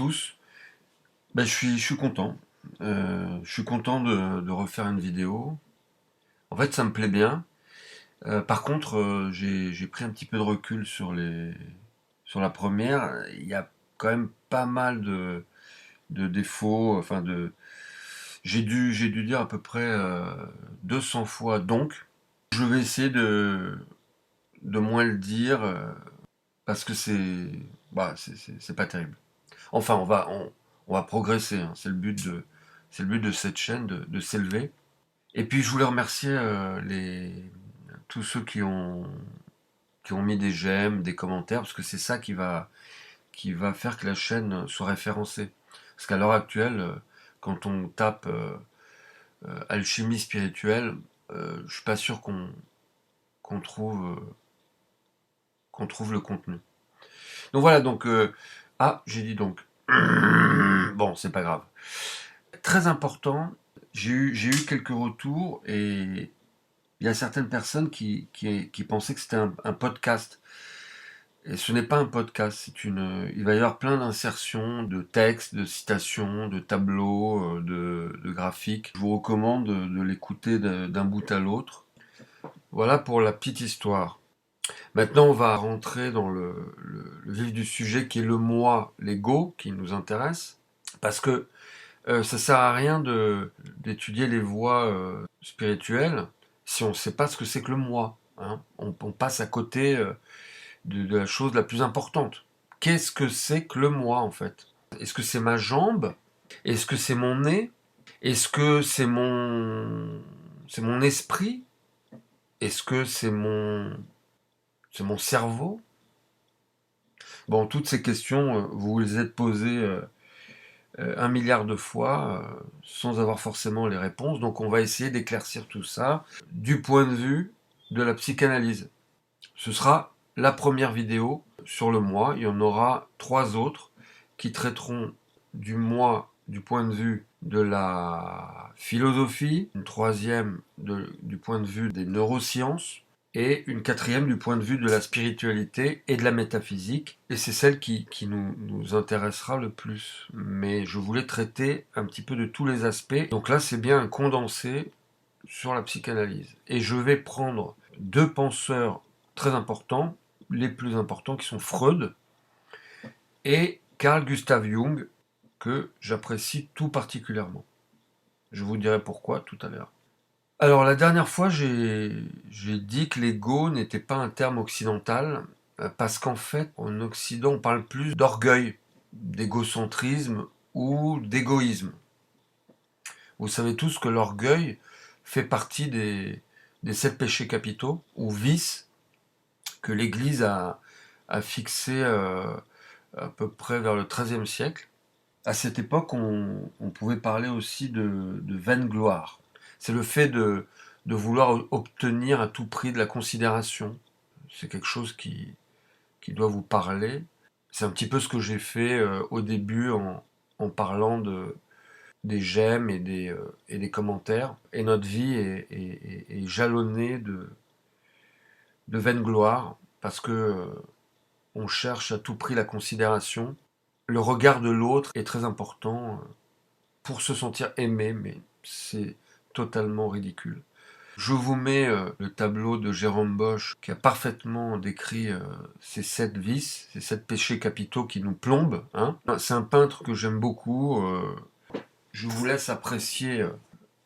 tous. Je suis content. Je suis content de refaire une vidéo. En fait, ça me plaît bien. Par contre, j'ai pris un petit peu de recul sur la première. Il y a quand même pas mal de défauts. J'ai dû dire à peu près 200 fois donc. Je vais essayer de moins le dire parce que c'est pas terrible. Enfin, on va progresser, hein. C'est le but de cette chaîne, de s'élever. Et puis, je voulais remercier tous ceux qui ont mis des j'aime, des commentaires, parce que c'est ça qui va faire que la chaîne soit référencée. Parce qu'à l'heure actuelle, quand on tape alchimie spirituelle, je suis pas sûr qu'on trouve, qu'on trouve le contenu. Donc voilà, j'ai dit donc. Bon, c'est pas grave. Très important, j'ai eu quelques retours et il y a certaines personnes qui pensaient que c'était un podcast. Et ce n'est pas un podcast, il va y avoir plein d'insertions, de textes, de citations, de tableaux, de graphiques. Je vous recommande de l'écouter d'un bout à l'autre. Voilà pour la petite histoire. Maintenant, on va rentrer dans le vif du sujet qui est le moi, l'ego, qui nous intéresse. Parce que ça sert à rien d'étudier les voies spirituelles si on ne sait pas ce que c'est que le moi, hein. On passe à côté de la chose la plus importante. Qu'est-ce que c'est que le moi en fait? Est-ce que c'est ma jambe? Est-ce que c'est mon nez? Est-ce que c'est mon esprit? Est-ce que c'est mon cerveau? Bon, toutes ces questions, vous vous les êtes posées 1 milliard de fois sans avoir forcément les réponses. Donc on va essayer d'éclaircir tout ça du point de vue de la psychanalyse. Ce sera la première vidéo sur le moi. Il y en aura 3 autres qui traiteront du moi du point de vue de la philosophie, une troisième du point de vue des neurosciences, et une quatrième du point de vue de la spiritualité et de la métaphysique. Et c'est celle qui nous intéressera le plus. Mais je voulais traiter un petit peu de tous les aspects. Donc là, c'est bien un condensé sur la psychanalyse. Et je vais prendre 2 penseurs très importants, les plus importants, qui sont Freud et Carl Gustav Jung, que j'apprécie tout particulièrement. Je vous dirai pourquoi tout à l'heure. Alors la dernière fois, j'ai dit que l'ego n'était pas un terme occidental, parce qu'en fait, en Occident, on parle plus d'orgueil, d'égocentrisme ou d'égoïsme. Vous savez tous que l'orgueil fait partie des 7 péchés capitaux, ou vices, que l'Église a fixé à peu près vers le XIIIe siècle. À cette époque, on pouvait parler aussi de vaine gloire. C'est le fait de vouloir obtenir à tout prix de la considération. C'est quelque chose qui doit vous parler. C'est un petit peu ce que j'ai fait au début en parlant des j'aime et des commentaires. Et notre vie est jalonnée de vaine gloire parce que on cherche à tout prix la considération. Le regard de l'autre est très important pour se sentir aimé, mais c'est totalement ridicule. Je vous mets le tableau de Jérôme Bosch qui a parfaitement décrit ces 7 vices, ces 7 péchés capitaux qui nous plombent, hein. C'est un peintre que j'aime beaucoup. Je vous laisse apprécier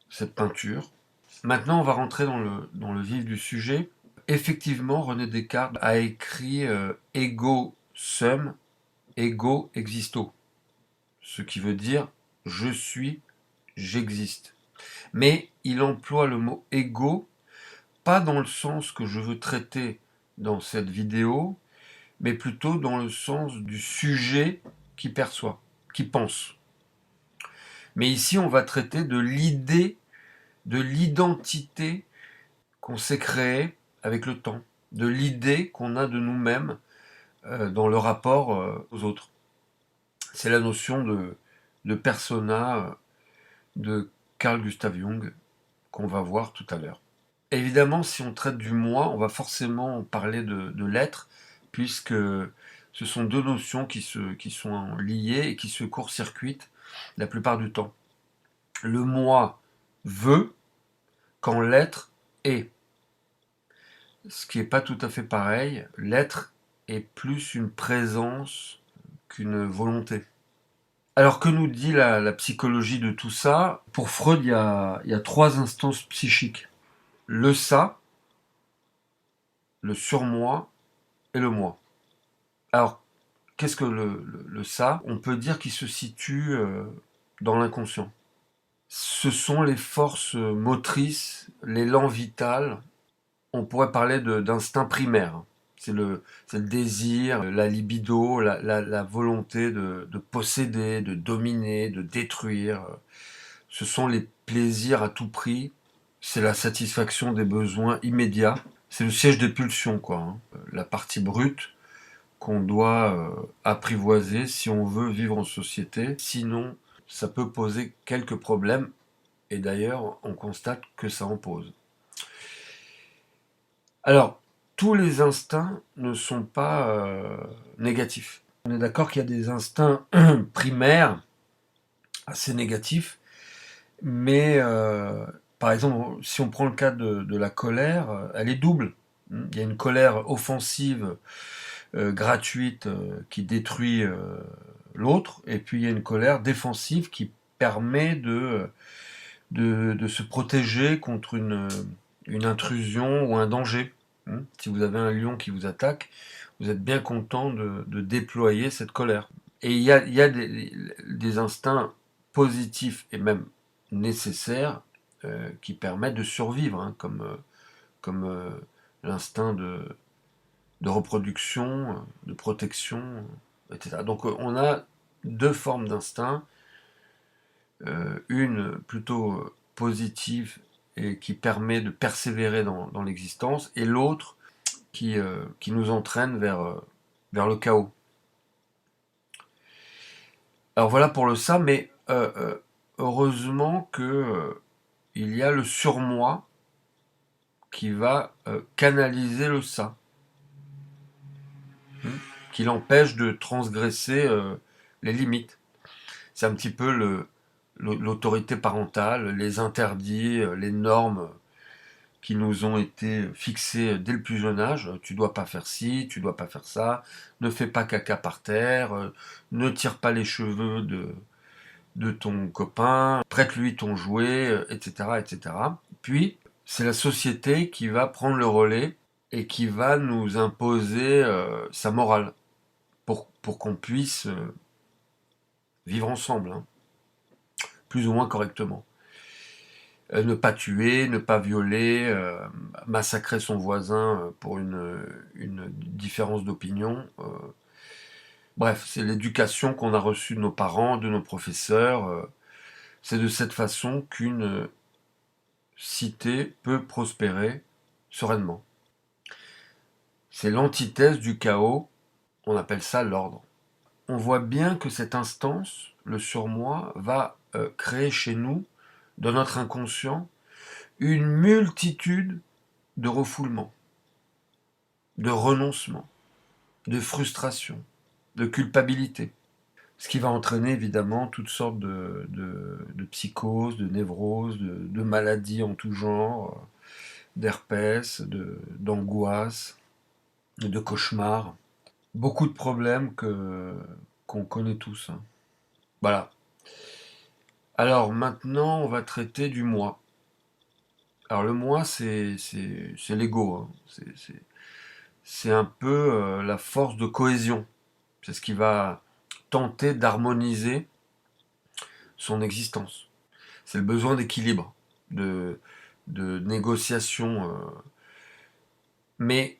cette peinture. Maintenant, on va rentrer dans le vif du sujet. Effectivement, René Descartes a écrit ego sum, ego existo, ce qui veut dire je suis, j'existe. Mais il emploie le mot ego, pas dans le sens que je veux traiter dans cette vidéo, mais plutôt dans le sens du sujet qui perçoit, qui pense. Mais ici, on va traiter de l'idée, de l'identité qu'on s'est créée avec le temps, de l'idée qu'on a de nous-mêmes dans le rapport aux autres. C'est la notion de persona de Carl Gustav Jung qu'on va voir tout à l'heure. Évidemment, si on traite du moi, on va forcément parler de l'être, puisque Ce sont deux notions qui sont liées et qui se court-circuitent la plupart du temps. Le moi veut quand l'être est. Ce qui n'est pas tout à fait pareil. L'être est plus une présence qu'une volonté. Alors que nous dit la psychologie de tout ça? Pour Freud, il y a trois instances psychiques. Le ça, le surmoi et le moi. Alors, qu'est-ce que le ça? On peut dire qu'il se situe dans l'inconscient. Ce sont les forces motrices, l'élan vital. On pourrait parler d'instinct primaire. C'est le désir, la libido, la volonté de posséder, de dominer, de détruire. Ce sont les plaisirs à tout prix. C'est la satisfaction des besoins immédiats. C'est le siège des pulsions, quoi, hein. La partie brute qu'on doit apprivoiser si on veut vivre en société. Sinon, ça peut poser quelques problèmes. Et d'ailleurs, on constate que ça en pose. Alors, tous les instincts ne sont pas négatifs. On est d'accord qu'il y a des instincts primaires assez négatifs, mais par exemple, si on prend le cas de la colère, elle est double. Il y a une colère offensive, gratuite, qui détruit l'autre, et puis il y a une colère défensive qui permet de se protéger contre une intrusion ou un danger. Si vous avez un lion qui vous attaque, vous êtes bien content de déployer cette colère. Et il y a des instincts positifs et même nécessaires qui permettent de survivre, hein, comme l'instinct de reproduction, de protection, etc. Donc on a deux formes d'instinct, une plutôt positive et qui permet de persévérer dans l'existence, et l'autre qui nous entraîne vers le chaos. Alors voilà pour le ça, mais heureusement que il y a le surmoi qui va canaliser le ça, qui l'empêche de transgresser les limites. C'est un petit peu l'autorité parentale, les interdits, les normes qui nous ont été fixées dès le plus jeune âge. Tu dois pas faire ci, tu dois pas faire ça, ne fais pas caca par terre, ne tire pas les cheveux de ton copain, prête-lui ton jouet, etc., etc. Puis, c'est la société qui va prendre le relais et qui va nous imposer sa morale pour qu'on puisse vivre ensemble, hein, plus ou moins correctement. Ne pas tuer, ne pas violer, massacrer son voisin pour une différence d'opinion. Bref, c'est l'éducation qu'on a reçue de nos parents, de nos professeurs. C'est de cette façon qu'une cité peut prospérer sereinement. C'est l'antithèse du chaos, on appelle ça l'ordre. On voit bien que cette instance, le surmoi, va créer chez nous, dans notre inconscient, une multitude de refoulements, de renoncements, de frustrations, de culpabilité. Ce qui va entraîner évidemment toutes sortes de psychoses, de névroses, de maladies en tout genre, d'herpès, d'angoisse, de cauchemars. Beaucoup de problèmes qu'on connaît tous, hein. Voilà. Alors maintenant, on va traiter du moi. Alors le moi, c'est l'ego, hein. C'est un peu la force de cohésion. C'est ce qui va tenter d'harmoniser son existence. C'est le besoin d'équilibre, de négociation, mais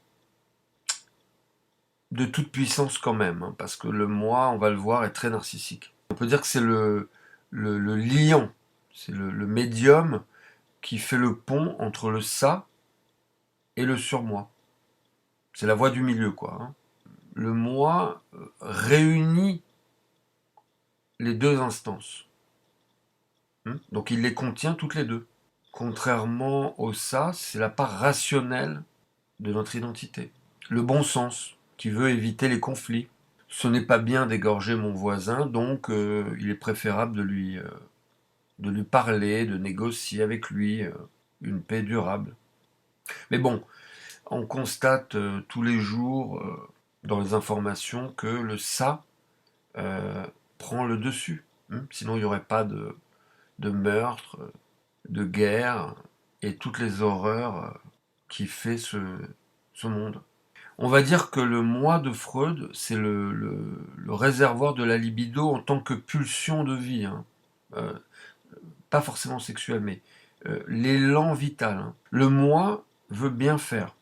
de toute puissance quand même, hein, parce que le moi, on va le voir, est très narcissique. On peut dire que c'est le liant, c'est le médium qui fait le pont entre le ça et le surmoi. C'est la voie du milieu, quoi, hein. Le moi réunit les deux instances. Donc il les contient toutes les deux. Contrairement au ça, c'est la part rationnelle de notre identité. Le bon sens, qui veut éviter les conflits. Ce n'est pas bien d'égorger mon voisin, donc il est préférable de lui parler, de négocier avec lui une paix durable. Mais bon, on constate tous les jours dans les informations que le ça euh, prend le dessus. Sinon, il n'y aurait pas de meurtre, de guerre et toutes les horreurs qui fait ce monde. On va dire que le moi de Freud, c'est le réservoir de la libido en tant que pulsion de vie. Hein. Euh, Pas forcément sexuel, mais l'élan vital. Hein. Le moi veut bien faire,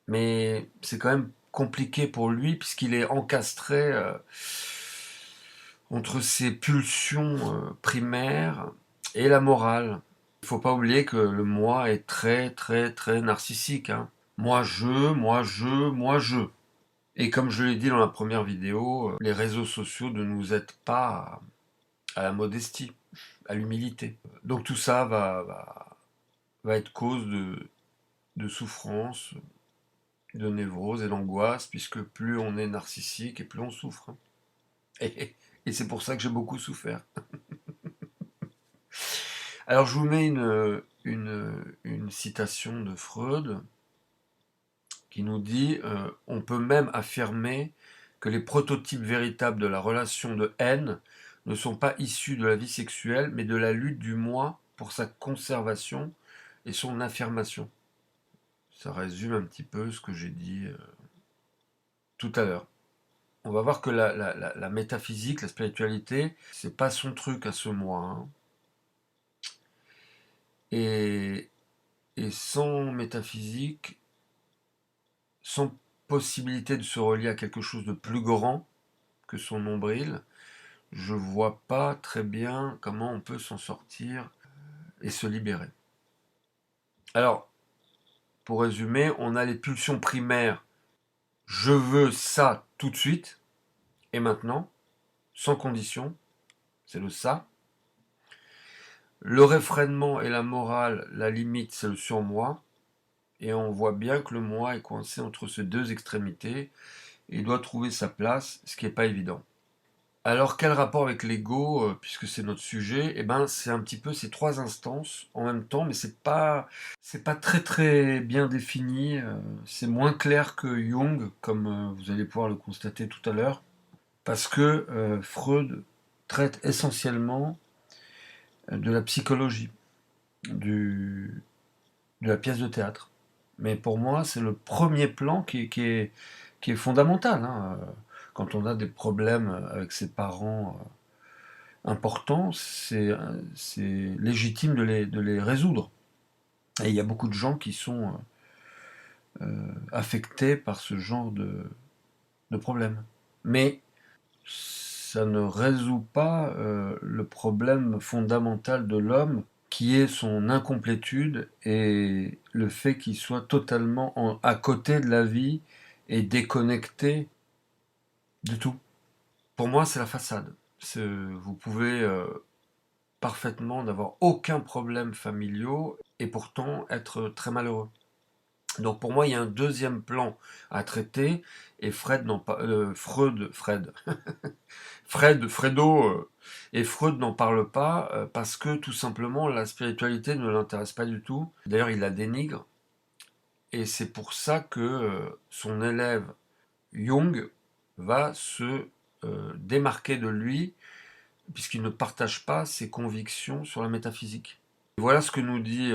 mais c'est quand même compliqué pour lui puisqu'il est encastré entre ses pulsions primaires et la morale. Il ne faut pas oublier que le moi est très très très narcissique. Hein. Moi je. Et comme je l'ai dit dans la première vidéo, les réseaux sociaux ne nous aident pas à la modestie, à l'humilité. Donc tout ça va être cause de souffrance, de névrose et d'angoisse, puisque plus on est narcissique et plus on souffre. Hein. Et c'est pour ça que j'ai beaucoup souffert. Alors je vous mets une citation de Freud qui nous dit on peut même affirmer que les prototypes véritables de la relation de haine ne sont pas issus de la vie sexuelle, mais de la lutte du moi pour sa conservation et son affirmation. Ça résume un petit peu ce que j'ai dit tout à l'heure. On va voir que la métaphysique, la spiritualité, c'est pas son truc à ce moi. Hein. Et, et sans métaphysique, sans possibilité de se relier à quelque chose de plus grand que son nombril, je vois pas très bien comment on peut s'en sortir et se libérer. Alors, pour résumer, on a les pulsions primaires. Je veux ça tout de suite et maintenant, sans condition. C'est le ça. Le réfrénement et la morale, la limite, c'est le surmoi. Et on voit bien que le moi est coincé entre ces deux extrémités et doit trouver sa place, ce qui n'est pas évident. Alors quel rapport avec l'ego, puisque c'est notre sujet? Eh ben c'est un petit peu ces trois instances en même temps, mais c'est pas très très bien défini. C'est moins clair que Jung, comme vous allez pouvoir le constater tout à l'heure, parce que Freud traite essentiellement de la psychologie, du, de la pièce de théâtre. Mais pour moi, c'est le premier plan qui est fondamental. Hein. Quand on a des problèmes avec ses parents importants, c'est légitime de les résoudre. Et il y a beaucoup de gens qui sont affectés par ce genre de problème. Mais ça ne résout pas le problème fondamental de l'homme qui est son incomplétude et le fait qu'il soit totalement à côté de la vie et déconnecté de tout. Pour moi, c'est la façade. Vous pouvez parfaitement n'avoir aucun problème familial et pourtant être très malheureux. Donc pour moi, il y a un deuxième plan à traiter et Fredo et Freud n'en parle pas parce que tout simplement la spiritualité ne l'intéresse pas du tout. D'ailleurs, il la dénigre et c'est pour ça que son élève Jung va se démarquer de lui puisqu'il ne partage pas ses convictions sur la métaphysique. Voilà ce que nous dit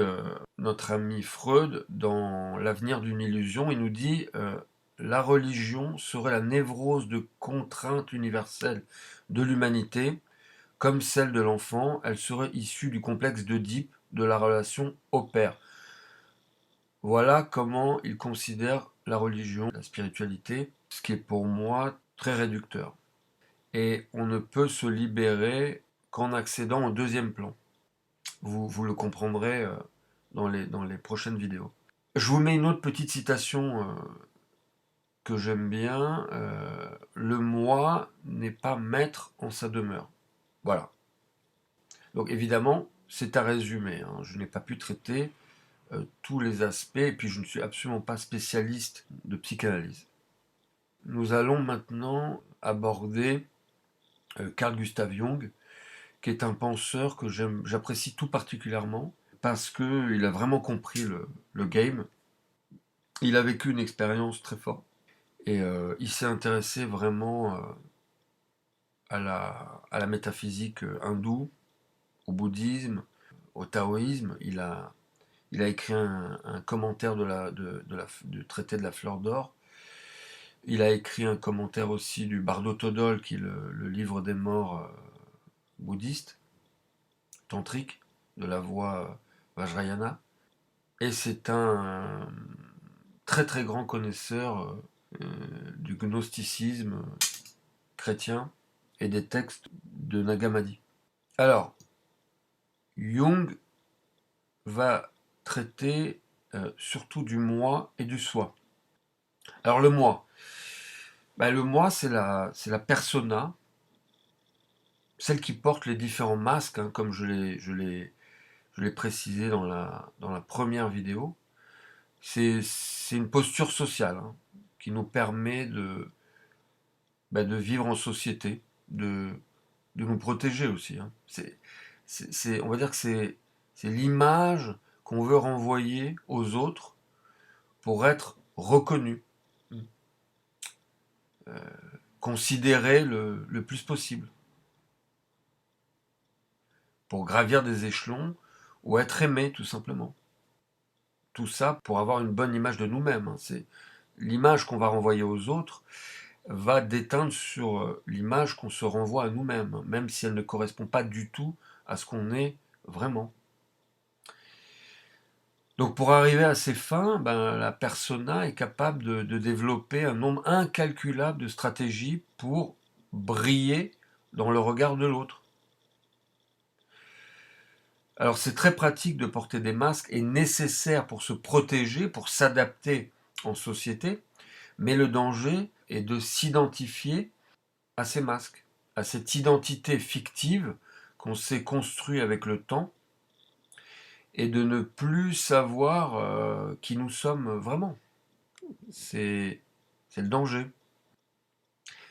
notre ami Freud dans L'avenir d'une illusion. Il nous dit la religion serait la névrose de contrainte universelle de l'humanité, comme celle de l'enfant, elle serait issue du complexe d'Oedipe de la relation au père. Voilà comment il considère la religion, la spiritualité, ce qui est pour moi très réducteur. Et on ne peut se libérer qu'en accédant au deuxième plan. Vous le comprendrez dans les prochaines vidéos. Je vous mets une autre petite citation que j'aime bien. Le moi n'est pas maître en sa demeure. Voilà. Donc évidemment, c'est à résumer. Hein. Je n'ai pas pu traiter tous les aspects et puis je ne suis absolument pas spécialiste de psychanalyse. Nous allons maintenant aborder Carl Gustav Jung, qui est un penseur que j'apprécie tout particulièrement, parce qu'il a vraiment compris le game. Il a vécu une expérience très forte, et il s'est intéressé vraiment à la métaphysique hindoue, au bouddhisme, au taoïsme. Il a écrit un commentaire du traité de la fleur d'or. Il a écrit un commentaire aussi du Bardo Thodol, qui est le livre des morts bouddhiste, tantrique, de la voie Vajrayana. Et c'est un très très grand connaisseur du gnosticisme chrétien et des textes de Nag Hammadi. Alors, Jung va traiter surtout du moi et du soi. Alors le moi, le moi c'est la persona, celle qui porte les différents masques, hein, comme je l'ai précisé dans la première vidéo. C'est une posture sociale, hein, qui nous permet de vivre en société, de nous protéger aussi, hein. On va dire que c'est l'image qu'on veut renvoyer aux autres pour être reconnu, considéré le plus possible, pour gravir des échelons ou être aimé tout simplement. Tout ça pour avoir une bonne image de nous-mêmes, hein. C'est l'image qu'on va renvoyer aux autres va déteindre sur l'image qu'on se renvoie à nous-mêmes, même si elle ne correspond pas du tout à ce qu'on est vraiment. Donc pour arriver à ces fins, la persona est capable de développer un nombre incalculable de stratégies pour briller dans le regard de l'autre. Alors c'est très pratique de porter des masques et nécessaire pour se protéger, pour s'adapter en société, mais le danger est de s'identifier à ces masques, à cette identité fictive qu'on s'est construit avec le temps, et de ne plus savoir qui nous sommes vraiment. C'est le danger.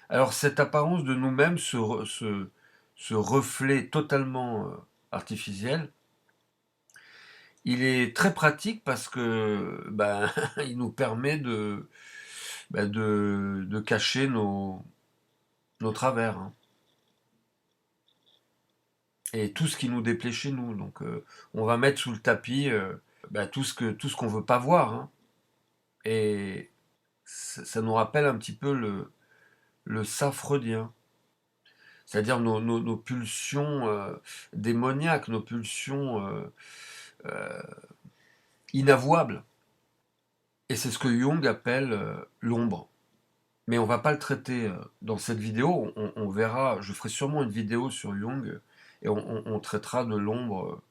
Alors cette apparence de nous-mêmes, ce reflet totalement artificiel, il est très pratique parce que il nous permet de cacher nos travers, hein, et tout ce qui nous déplaît chez nous. Donc on va mettre sous le tapis tout ce qu'on veut pas voir, hein. Et ça nous rappelle un petit peu le ça freudien, c'est-à-dire nos pulsions démoniaques, nos pulsions inavouables. Et c'est ce que Jung appelle l'ombre. Mais on va pas le traiter dans cette vidéo. On verra, je ferai sûrement une vidéo sur Jung et on traitera de l'ombre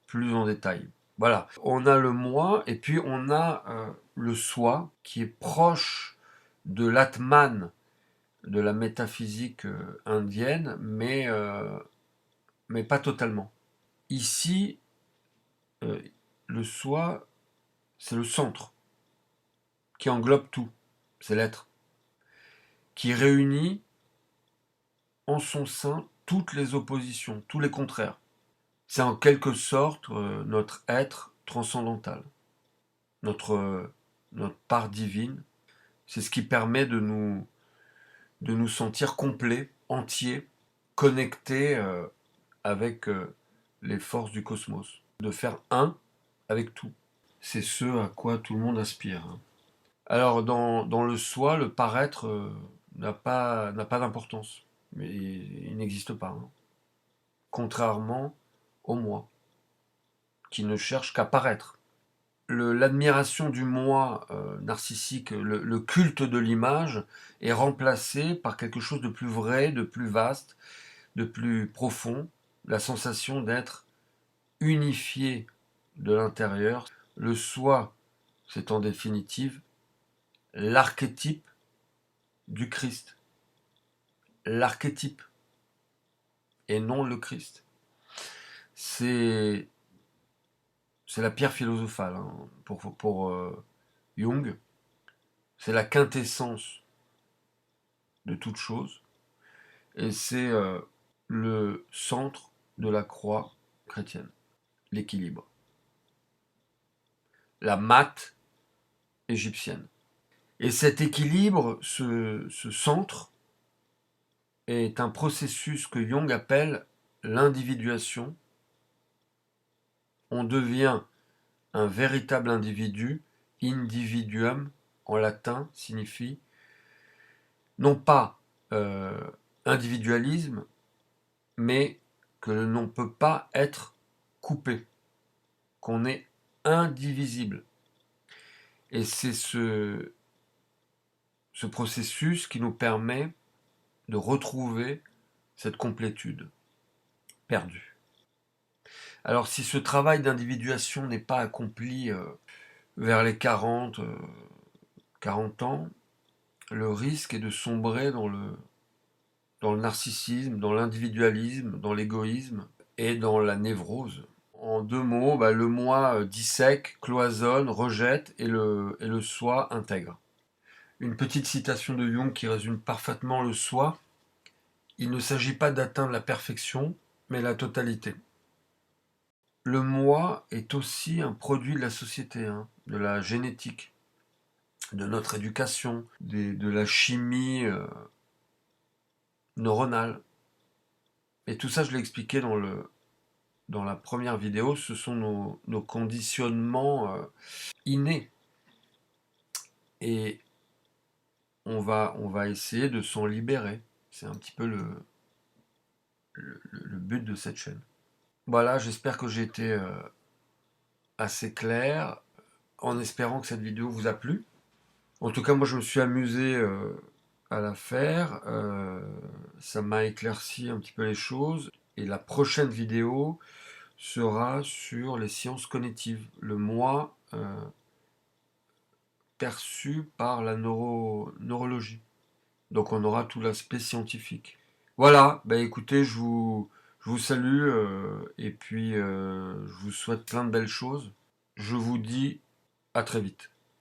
plus en détail. Voilà, on a le moi et puis on a le soi qui est proche de l'Atman, de la métaphysique indienne, mais pas totalement. Ici, euh, le soi, c'est le centre qui englobe tout, c'est l'être, qui réunit en son sein toutes les oppositions, tous les contraires. C'est en quelque sorte notre être transcendantal, notre part divine. C'est ce qui permet de nous sentir complets, entiers, connectés avec les forces du cosmos, de faire un avec tout. C'est ce à quoi tout le monde aspire, hein. Alors dans le soi, le paraître n'a pas d'importance, mais il n'existe pas, hein. Contrairement au moi, qui ne cherche qu'à paraître. L'admiration du moi narcissique, le culte de l'image est remplacé par quelque chose de plus vrai, de plus vaste, de plus profond, la sensation d'être unifié de l'intérieur. Le soi, c'est en définitive l'archétype du Christ. L'archétype, et non le Christ. C'est la pierre philosophale, hein, pour Jung. C'est la quintessence de toute chose, et c'est le centre de la croix chrétienne, l'équilibre. La math égyptienne. Et cet équilibre, ce centre, est un processus que Jung appelle l'individuation. On devient un véritable individu, individuum en latin signifie non pas individualisme, mais que l'on ne peut pas être coupé, qu'on est indivisible. Et c'est ce processus qui nous permet de retrouver cette complétude perdue. Alors si ce travail d'individuation n'est pas accompli vers les 40 ans, le risque est de sombrer dans le narcissisme, dans l'individualisme, dans l'égoïsme et dans la névrose. En 2 mots, le moi dissèque, cloisonne, rejette et le soi intègre. Une petite citation de Jung qui résume parfaitement le soi. Il ne s'agit pas d'atteindre la perfection, mais la totalité. Le moi est aussi un produit de la société, de la génétique, de notre éducation, de la chimie neuronale. Et tout ça, je l'ai expliqué dans la première vidéo, ce sont nos conditionnements innés. Et on va essayer de s'en libérer. C'est un petit peu le but de cette chaîne. Voilà, j'espère que j'ai été assez clair, en espérant que cette vidéo vous a plu. En tout cas, moi, je me suis amusé à la faire. Ça m'a éclairci un petit peu les choses. Et la prochaine vidéo sera sur les sciences cognitives, le moi perçu par la neurologie. Donc on aura tout l'aspect scientifique. Voilà, écoutez, je vous salue et puis je vous souhaite plein de belles choses. Je vous dis à très vite.